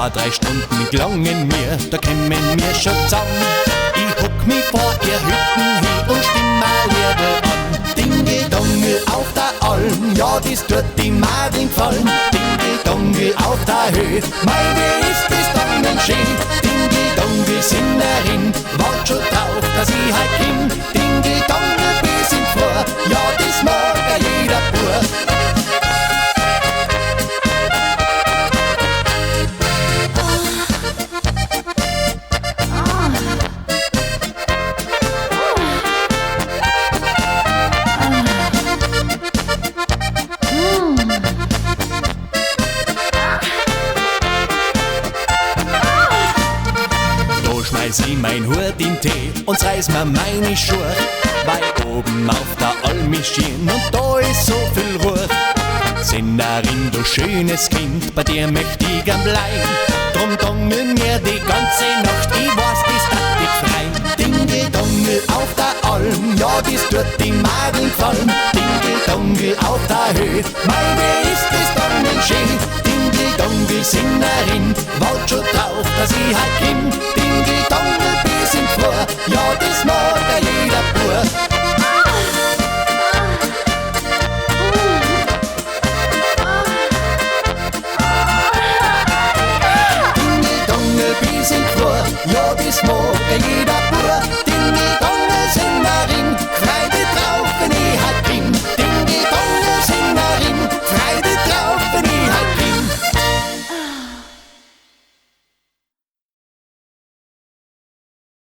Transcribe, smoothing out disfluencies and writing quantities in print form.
2-3 Stunden gelangen mir, da kämen wir schon zusammen. Ich hock mich vor ihr Hütten hin und stimm mal Lieder an. Dingeldongel auf der Alm, ja, das tut die Madel gefallen. Dingeldongel auf der Höhe, mei, wie ist das dann schön. Dingeldongel Sinnerin, wart schon drauf, dass ich halt komm. Dingeldongel bis in vor, ja, das mag ja jeder Bub. Schmeiß ich mein Hut in Tee und reiß mir meine Schuhe, weil oben auf der Alm ist schön und da ist so viel Ruhe. Sinnerin, du schönes Kind, bei dir möcht ich gern bleiben. Drum dongel mir die ganze Nacht, ich weiß, das hat dich frei. Dingeldongel auf der Alm, ja, das tut die Madel gefallen. Dingeldongel auf der Höhe, mei, wie ist das dann schön. Dingeldongel Sinnerin, wart schon drauf, dass ich halt komm. Dingeldongel bis in vor, ja, das mag ja jeder Bub. Dingeldongel bis in vor, ja, das mag ja jeder Bub.